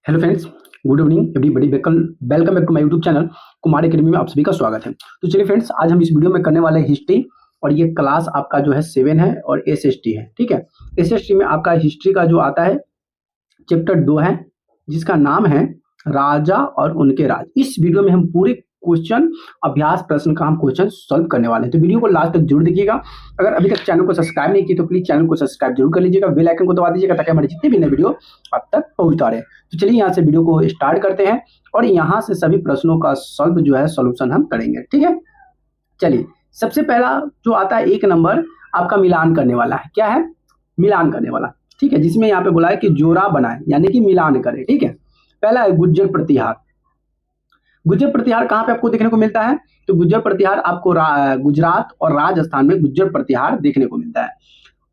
Hello friends, good evening everybody. Welcome back to my YouTube channel Kumar academy में आप सभी का स्वागत है। तो चलिए फ्रेंड्स, आज हम इस वीडियो में करने वाले हैं हिस्ट्री, और ये क्लास आपका जो है 7 है और एसएसटी है। ठीक है, एसएसटी में आपका हिस्ट्री का जो आता है चैप्टर 2 है, जिसका नाम है राजा और उनके राज। इस वीडियो में हम पूरे क्वेश्चन अभ्यास प्रश्न का हम क्वेश्चन सॉल्व करने वाले हैं, तो वीडियो को लास्ट तक जरूर देखिएगा। अगर अभी तक चैनल को सब्सक्राइब नहीं की तो प्लीज चैनल को सब्सक्राइब जरूर कर लीजिएगा, बेल आइकन को दबा दीजिएगा ताकि हमारे जितने भी नए वीडियो आप तक पहुंचता रहे। तो चलिए यहाँ से वीडियो को स्टार्ट करते हैं और यहाँ से सभी प्रश्नों का सॉल्व जो है सॉल्यूशन हम करेंगे। ठीक है, चलिए सबसे पहला जो आता है 1 नंबर आपका मिलान करने वाला है। क्या है? मिलान करने वाला। ठीक है, जिसमें यहाँ पे बोला है कि जोड़ा बनाए यानी कि मिलान करे। ठीक है, पहला है गुज्जर प्रतिहार। गुज्जर प्रतिहार कहाँ पे आपको देखने को मिलता है? तो गुज्जर प्रतिहार आपको गुजरात और राजस्थान में गुज्जर प्रतिहार देखने को मिलता है।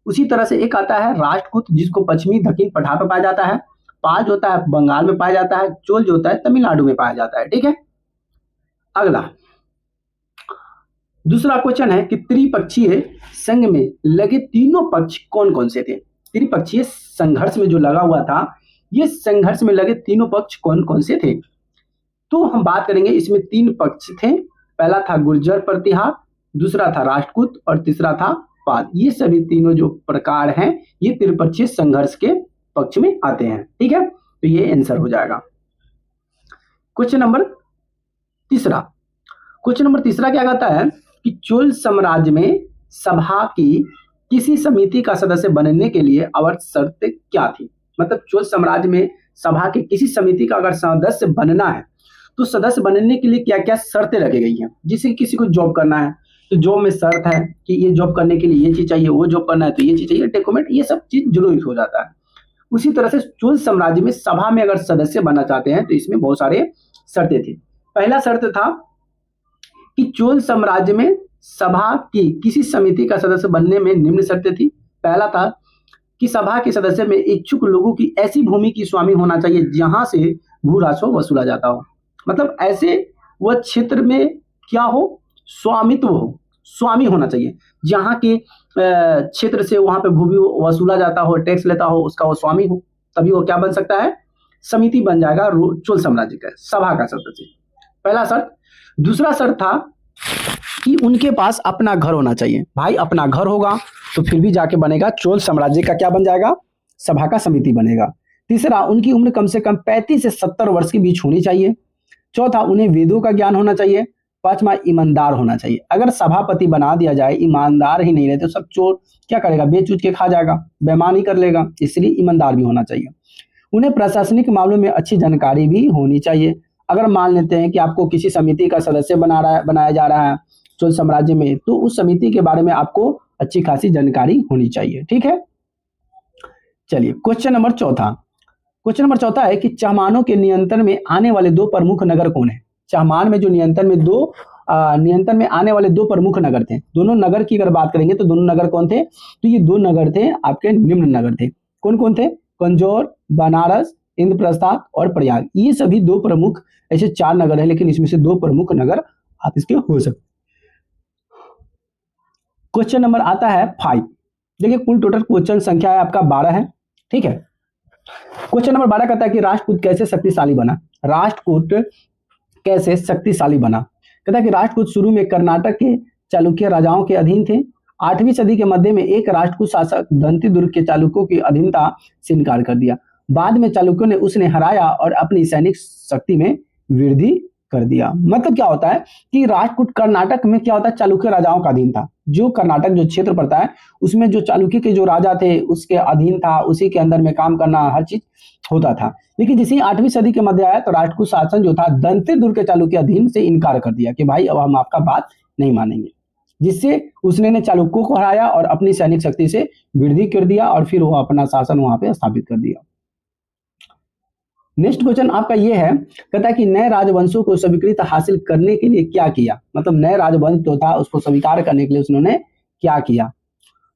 उसी तरह से एक आता है राष्ट्रकूट, जिसको पश्चिमी दक्षिण पठार पर पाया जाता है। पाज होता है बंगाल में पाया जाता है। चोल जो होता है तमिलनाडु में पाया जाता है। ठीक है, अगला दूसरा क्वेश्चन है कि त्रिपक्षीय संघ में लगे तीनों पक्ष कौन कौन से थे? त्रिपक्षीय संघर्ष में जो लगा हुआ था, ये संघर्ष में लगे तीनों पक्ष कौन कौन से थे? तो हम बात करेंगे, इसमें 3 पक्ष थे। पहला था गुर्जर प्रतिहार, दूसरा था राष्ट्रकूट और तीसरा था पाद। ये सभी तीनों जो प्रकार हैं ये त्रिपक्षीय संघर्ष के पक्ष में आते हैं। ठीक है, तो ये आंसर हो जाएगा। क्वेश्चन नंबर तीसरा क्या कहता है कि चोल साम्राज्य में सभा की किसी समिति का सदस्य बनने के लिए आवश्यक शर्त क्या थी? मतलब चोल साम्राज्य में सभा के किसी समिति का अगर सदस्य बनना है तो सदस्य बनने के लिए क्या क्या शर्तें रखी गई हैं? जिसे किसी को जॉब करना है तो जॉब में शर्त है कि ये जॉब करने के लिए ये चीज चाहिए, वो जॉब करना है तो ये चीज चाहिए, डॉक्यूमेंट, ये सब चीज जरूरी हो जाता है। उसी तरह से चोल साम्राज्य में सभा में अगर सदस्य बनना चाहते हैं तो इसमें बहुत सारे शर्तें थी। पहला शर्त था कि चोल साम्राज्य में सभा की किसी समिति का सदस्य बनने में निम्न शर्तें थी। पहला था कि सभा के सदस्य में इच्छुक लोगों की ऐसी भूमि की स्वामी होना चाहिए जहां से भू राजस्व वसूला जाता हो। मतलब ऐसे वह क्षेत्र में क्या हो, स्वामित्व हो, स्वामी होना चाहिए। जहां के क्षेत्र से वहां पे भूमि वसूला जाता हो, टैक्स लेता हो, उसका वो स्वामी हो, तभी वो क्या बन सकता है? समिति बन जाएगा चोल साम्राज्य का सभा का सदस्य। पहला शर्त। दूसरा शर्त था कि उनके पास अपना घर होना चाहिए। भाई अपना घर होगा तो फिर भी जाके बनेगा चोल साम्राज्य का क्या बन जाएगा? सभा का समिति बनेगा। तीसरा, उनकी उम्र कम से कम 35 से 70 वर्ष के बीच होनी चाहिए। चौथा, उन्हें वेदों का ज्ञान होना चाहिए। पांचवा, ईमानदार होना चाहिए। अगर सभापति बना दिया जाए, ईमानदार ही नहीं रहे तो सब चोर क्या करेगा? बेच उच के खा जाएगा, बेईमानी कर लेगा, इसलिए ईमानदार भी होना चाहिए। उन्हें प्रशासनिक मामलों में अच्छी जानकारी भी होनी चाहिए। अगर मान लेते हैं कि आपको किसी समिति का सदस्य बनाया जा रहा है चोल साम्राज्य में, तो उस समिति के बारे में आपको अच्छी खासी जानकारी होनी चाहिए। ठीक है, चलिए क्वेश्चन नंबर चौथा है कि चहमानों के नियंत्रण में आने वाले 2 प्रमुख नगर कौन है? चहमान में जो नियंत्रण में आने वाले 2 प्रमुख नगर थे। दोनों नगर की अगर बात करेंगे तो दोनों नगर कौन थे? तो ये 2 नगर थे आपके निम्न नगर थे। कौन कौन थे? कंजौर, बनारस, इंद्रप्रस्थ और प्रयाग। ये सभी 2 प्रमुख, ऐसे 4 नगर है लेकिन इसमें से 2 प्रमुख नगर आप इसके हो सकते। क्वेश्चन नंबर आता है 5। देखिए कुल टोटल क्वेश्चन संख्या है आपका 12 है। ठीक है, क्वेश्चन नंबर 12 कहता है कि राष्ट्रकूट कैसे शक्तिशाली बना? राष्ट्रकूट कैसे शक्तिशाली बना? कहता है कि राष्ट्रकूट शुरू में कर्नाटक के चालुक्य राजाओं के अधीन थे। 8वीं सदी के मध्य में एक राष्ट्रकूट शासक दंतीदुर्ग के चालुक्यों की अधीनता से इनकार कर दिया। बाद में चालुक्यों ने उसने हराया और अपनी सैनिक शक्ति में वृद्धि कर दिया। मतलब क्या होता है कि राष्ट्रकूट कर्नाटक में क्या होता है? चालुक्य राजाओं का अधीन था। जो कर्नाटक जो क्षेत्र पड़ता है उसमें जो चालुक्य के जो राजा थे उसके अधीन था, उसी के अंदर में काम करना, हर चीज होता था। लेकिन जैसे 8वीं सदी के मध्य आया तो राष्ट्रकूट शासन जो था दंतीदुर्ग के चालुक्य अधीन से इनकार कर दिया कि भाई अब हम आपका बात नहीं मानेंगे, जिससे उसने चालुक्यों को हराया और अपनी सैनिक शक्ति से वृद्धि कर दिया और फिर वो अपना शासन वहां पे स्थापित कर दिया। नेक्स्ट क्वेश्चन आपका ये है, कहता है कि नए राजवंशों को स्वीकृति हासिल करने के लिए क्या किया? मतलब नए राजवंश जो था उसको स्वीकार करने के लिए उन्होंने क्या किया?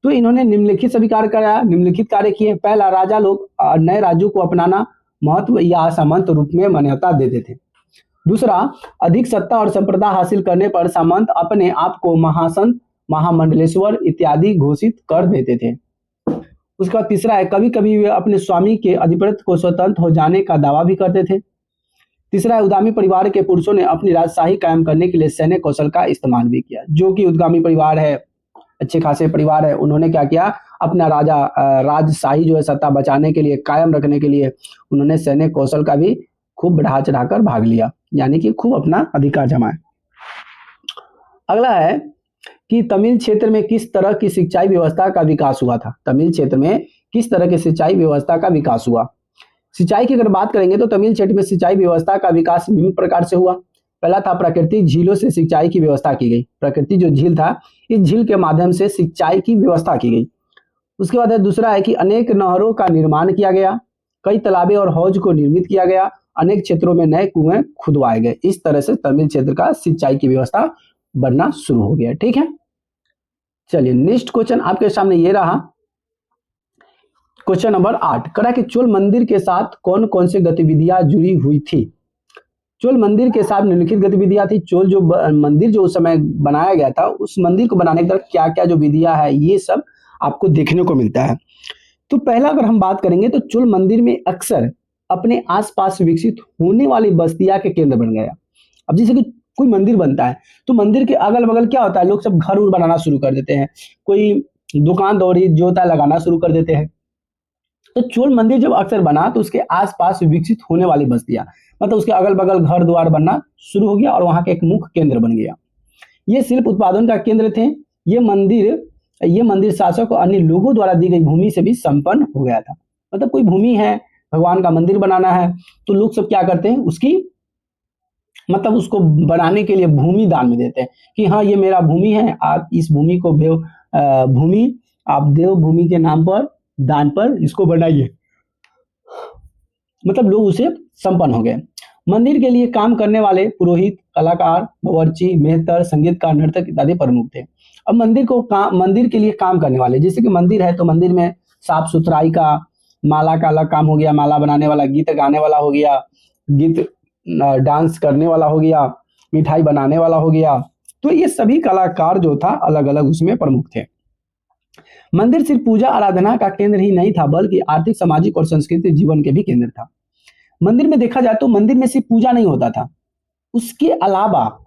तो इन्होंने निम्नलिखित कार्य किए। पहला, राजा लोग नए राज्यों को अपनाना महत्व या सामंत रूप में मान्यता देते थे। दूसरा, अधिक सत्ता और संप्रदा हासिल करने पर सामंत अपने आप को महासंत, महामंडलेश्वर इत्यादि घोषित कर देते थे। उसके बाद तीसरा है कभी कभी वे अपने स्वामी के अधिपत्य को स्वतंत्र हो जाने का दावा भी करते थे। तीसरा है उद्यमी परिवार के पुरुषों ने अपनी राजशाही कायम करने के लिए सैन्य कौशल का इस्तेमाल भी किया। जो कि उद्यमी परिवार है, अच्छे खासे परिवार है, उन्होंने क्या किया, अपना राजशाही जो है सत्ता बचाने के लिए, कायम रखने के लिए उन्होंने सैन्य कौशल का भी खूब बढ़ा चढ़ाकर भाग लिया, यानी कि खूब अपना अधिकार जमाया। अगला है कि तमिल क्षेत्र में किस तरह की सिंचाई व्यवस्था का विकास हुआ था। तमिल क्षेत्र में किस तरह की सिंचाई व्यवस्था का विकास हुआ। सिंचाई की अगर बात करेंगे तो तमिल क्षेत्र में सिंचाई व्यवस्था का विकास विभिन्न प्रकार से हुआ। पहला था प्राकृतिक झीलों से सिंचाई की व्यवस्था की गई। प्राकृतिक जो झील था, इस झील के माध्यम से सिंचाई की व्यवस्था की गई। उसके बाद दूसरा है कि अनेक नहरों का निर्माण किया गया, कई तालाबें और हौज को निर्मित किया गया, अनेक क्षेत्रों में नए कुएं खुदवाए गए। इस तरह से तमिल क्षेत्र का सिंचाई की व्यवस्था बनना शुरू हो गया। ठीक है, चलिए नेक्स्ट क्वेश्चन आपके सामने ये रहा, क्वेश्चन नंबर 8। करा कि चोल मंदिर के साथ कौन कौन सी गतिविधियां जुड़ी हुई थी। चोल मंदिर के साथ निम्नलिखित गतिविधियां थी। चोल जो मंदिर जो उस समय बनाया गया था, उस मंदिर को बनाने की तरफ क्या क्या जो विधियां है, ये सब आपको देखने को मिलता है। तो पहला अगर हम बात करेंगे तो चोल मंदिर में अक्सर अपने आसपास विकसित होने वाली बस्तियां के केंद्र बन गया। अब जैसे कि कोई मंदिर बनता है तो मंदिर के अगल बगल क्या होता है, लोग सब घर बनाना शुरू कर देते हैं, कोई दुकान दौरी जो होता है लगाना शुरू कर देते हैं। तो चोल मंदिर जब अक्सर बना तो उसके आसपास विकसित होने वाली बस्तियां, मतलब उसके अगल बगल घर द्वार बनना शुरू हो गया और वहां के एक मुख्य केंद्र बन गया। ये शिल्प उत्पादन का केंद्र थे। ये मंदिर शासक और अन्य लोगों द्वारा दी गई भूमि से भी संपन्न हो गया था। मतलब कोई भूमि है, भगवान का मंदिर बनाना है, तो लोग सब क्या करते हैं, उसकी मतलब उसको बनाने के लिए भूमि दान में देते हैं कि हाँ ये मेरा भूमि है, आप इस भूमि को भूमि आप देव भूमि के नाम पर दान पर इसको बनाइए। मतलब लोग उसे संपन्न हो गए। मंदिर के लिए काम करने वाले पुरोहित, कलाकार, बावर्ची, मेहतर, संगीतकार, नर्तक इत्यादि प्रमुख थे। अब मंदिर के लिए काम करने वाले, जैसे कि मंदिर है तो मंदिर में साफ सुथराई का, माला का अलग काम हो गया, माला बनाने वाला, गीत गाने वाला हो गया, गीत डांस करने वाला हो गया, मिठाई बनाने वाला हो गया। तो ये सभी कलाकार जो था अलग अलग उसमें प्रमुख थे। मंदिर सिर्फ पूजा आराधना का केंद्र ही नहीं था, बल्कि आर्थिक, सामाजिक और सांस्कृतिक जीवन के भी केंद्र था। मंदिर में देखा जाए तो मंदिर में सिर्फ पूजा नहीं होता था, उसके अलावा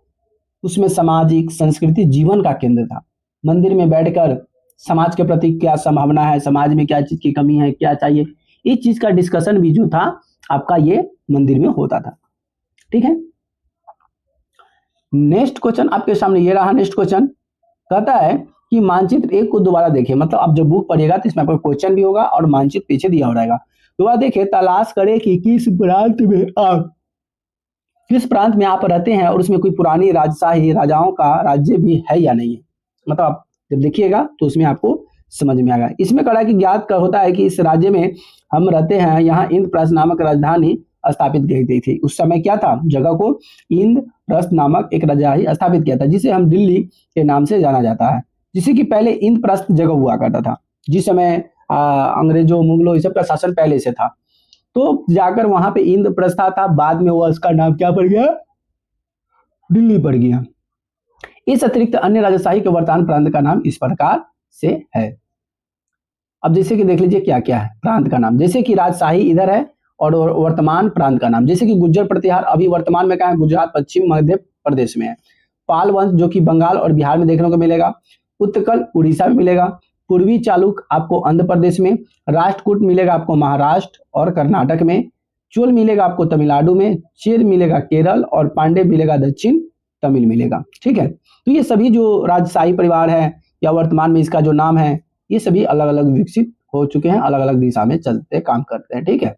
उसमें सामाजिक, सांस्कृतिक जीवन का केंद्र था। मंदिर में बैठकर समाज के प्रति क्या संभावना है, समाज में क्या चीज की कमी है, क्या चाहिए, इस चीज का डिस्कशन भी जो था आपका ये मंदिर में होता था। ठीक है, नेक्स्ट क्वेश्चन आपके सामने ये रहा। नेक्स्ट क्वेश्चन कहता है कि मानचित्र 1 को दोबारा देखिए। मतलब आप जब बुक पढ़िएगा तो इसमें आपको क्वेश्चन भी होगा और मानचित्र पीछे दिया हो रहेगा। दोबारा देखिए, तलाश करें कि किस प्रांत में आप रहते हैं और उसमें कोई पुरानी राजशाही राजाओं का राज्य भी है या नहीं है। मतलब आप जब देखिएगा तो उसमें आपको समझ में आएगा। इसमें कहा कि ज्ञात होता है कि इस राज्य में हम रहते हैं, यहाँ इंद्रप्रस्थ नामक राजधानी स्थापित की गई थी। उस समय क्या था, जगह को इंद्रप्रस्थ नामक एक राजधानी स्थापित किया था, जिसे हम दिल्ली के नाम से जाना जाता है। जिसे कि पहले इंद्रप्रस्थ जगह हुआ करता था, जिस समय अंग्रेजों, मुगलों, इस सब का शासन पहले से था। तो जाकर वहां पे इंद्रप्रस्थ था, बाद में वो उसका नाम क्या पड़ गया, दिल्ली पड़ गया। इस अतिरिक्त अन्य राजशाही के वर्तमान प्रांत का नाम इस प्रकार से है। अब जैसे कि देख लीजिए क्या क्या है प्रांत का नाम, जैसे कि राजशाही इधर है और वर्तमान प्रांत का नाम, जैसे कि गुर्जर प्रतिहार अभी वर्तमान में कहा है, गुजरात, पश्चिम मध्य प्रदेश में है। पाल वंश जो कि बंगाल और बिहार में देखने को मिलेगा। उत्कल उड़ीसा में मिलेगा। पूर्वी चालुक आपको आंध्र प्रदेश में। राष्ट्रकूट मिलेगा आपको महाराष्ट्र और कर्नाटक में। चोल मिलेगा आपको तमिलनाडु में। चेर मिलेगा केरल और पांडे मिलेगा दक्षिण तमिल मिलेगा। ठीक है, तो ये सभी जो राजशाही परिवार है या वर्तमान में इसका जो नाम है, ये सभी अलग अलग विकसित हो चुके हैं, अलग अलग दिशा में चलते काम करते हैं। ठीक है,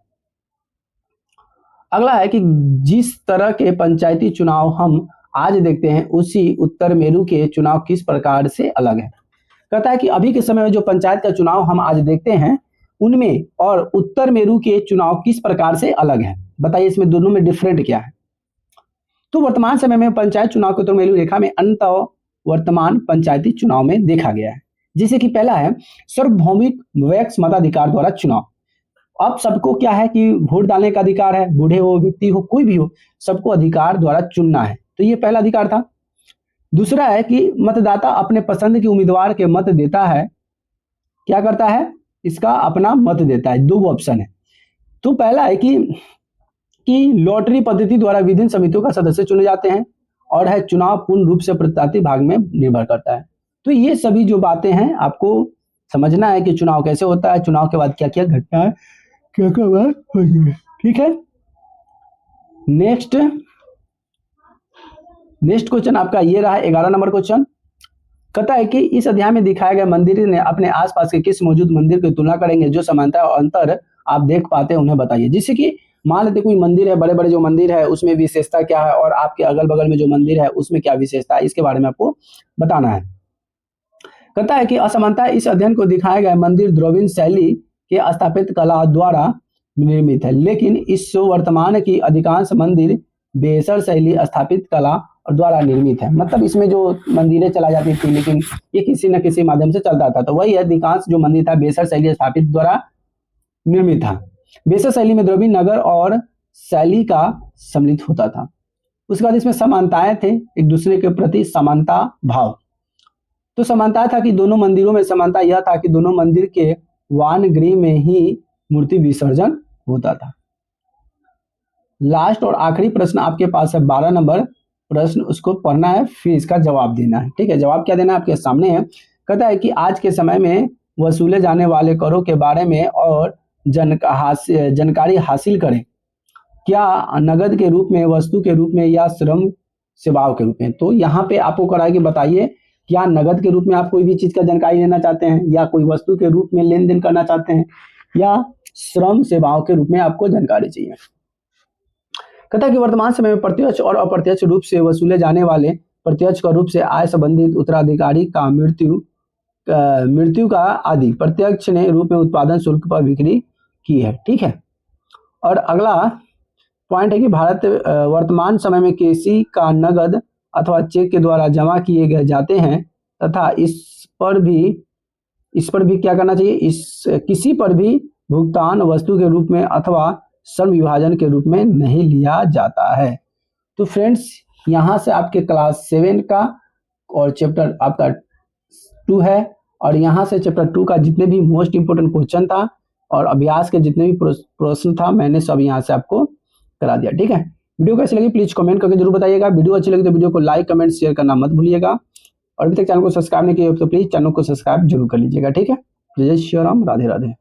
अगला है कि जिस तरह के पंचायती चुनाव हम आज देखते हैं, उसी उत्तर मेरू के चुनाव किस प्रकार से अलग है। कहता है कि अभी के समय में जो पंचायत का चुनाव हम आज देखते हैं, उनमें और उत्तर मेरू के चुनाव किस प्रकार से अलग है। बताइए इसमें दोनों में डिफरेंट क्या है। तो वर्तमान समय में पंचायत चुनाव के उत्तर मेरू रेखा में अंत वर्तमान पंचायती चुनाव में देखा गया है। जैसे कि पहला है सार्वभौमिक वैक्स मताधिकार द्वारा चुनाव। अब सबको क्या है कि वोट डालने का अधिकार है, बूढ़े हो, व्यक्ति हो, कोई भी हो, सबको अधिकार द्वारा चुनना है। तो ये पहला अधिकार था। दूसरा है कि मतदाता अपने पसंद के उम्मीदवार के मत देता है, क्या करता है, इसका अपना मत देता है। 2 ऑप्शन है। तो पहला है कि लॉटरी पद्धति द्वारा विभिन्न समितियों का सदस्य चुने जाते हैं, और है चुनाव पूर्ण रूप से प्रत्याशी भाग में निर्भर करता है। तो ये सभी जो बातें हैं आपको समझना है कि चुनाव कैसे होता है, चुनाव के बाद क्या क्या घटना है, क्या क्या बात होती है। ठीक है, नेक्स्ट क्वेश्चन आपका ये रहा 11 नंबर क्वेश्चन। कहता है कि इस अध्याय में दिखाए गए मंदिर ने अपने आसपास के किस मौजूद मंदिर की तुलना करेंगे, जो समानता और अंतर आप देख पाते हैं उन्हें बताइए। जिससे कि मान लेते कोई मंदिर है, बड़े बड़े जो मंदिर है उसमें विशेषता क्या है, और आपके अगल बगल में जो मंदिर है उसमें क्या विशेषता है, इसके बारे में आपको बताना है। कहता है कि असमानता इस अध्ययन को दिखाया गया मंदिर द्रविड़ शैली के स्थापत्य कला द्वारा निर्मित है, लेकिन इस वर्तमान की अधिकांश मंदिर बेसर शैली स्थापित कला और द्वारा निर्मित है। मतलब इसमें जो मंदिरें चला जाती थी, लेकिन ये किसी न किसी माध्यम से चलता था। तो वही अधिकांश जो मंदिर था बेसर शैली स्थापित द्वारा निर्मित था। बेसर शैली में द्रविड़ नगर और शैली का सम्मिलित होता था। उसके बाद इसमें समानताएं थे, एक दूसरे के प्रति समानता भाव। तो समानता था कि दोनों मंदिरों में समानता यह था कि दोनों मंदिर के वानगृह में ही मूर्ति विसर्जन होता था। लास्ट और आखिरी प्रश्न आपके पास है 12 नंबर प्रश्न, उसको पढ़ना है, फिर इसका जवाब देना है। ठीक है, जवाब क्या देना है आपके सामने है। कहता है कि आज के समय में वसूले जाने वाले करों के बारे में और जानकारी हासिल करें, क्या नगद के रूप में, वस्तु के रूप में, या श्रम सेवाओं के रूप में। तो यहाँ पे आपको करा कि बताइए, क्या नगद के रूप में आप कोई भी चीज का जानकारी लेना चाहते हैं, या कोई वस्तु के रूप में लेन देन करना चाहते हैं, या श्रम सेवाओं के रूप में आपको जानकारी चाहिए। कहता है कि वर्तमान समय में प्रत्यक्ष और अप्रत्यक्ष रूप से वसूले जाने वाले प्रत्यक्ष का रूप से आय संबंधित उत्तराधिकारी का मृत्यु का आदि प्रत्यक्ष ने रूप में उत्पादन शुल्क पर बिक्री की है। ठीक है, और अगला पॉइंट है कि भारत वर्तमान समय में किसी का नगद अथवा चेक के द्वारा जमा किए गए जाते हैं, तथा इस पर भी क्या करना चाहिए, किसी पर भी भुगतान वस्तु के रूप में अथवा श्रम विभाजन के रूप में नहीं लिया जाता है। तो फ्रेंड्स, यहाँ से आपके क्लास 7 का और चैप्टर आपका 2 है, और यहाँ से चैप्टर 2 का जितने भी मोस्ट इंपोर्टेंट क्वेश्चन था और अभ्यास के जितने भी प्रश्न था, मैंने सब यहाँ से आपको करा दिया। ठीक है, वीडियो कैसी लगी प्लीज कमेंट करके जरूर बताइएगा। वीडियो अच्छी लगी तो वीडियो को लाइक, कमेंट, शेयर करना मत भूलिएगा, और अभी तक चैनल को सब्सक्राइब नहीं किया तो प्लीज चैनल को सब्सक्राइब जरूर कर लीजिएगा। ठीक है, जय श्री राम, राधे राधे।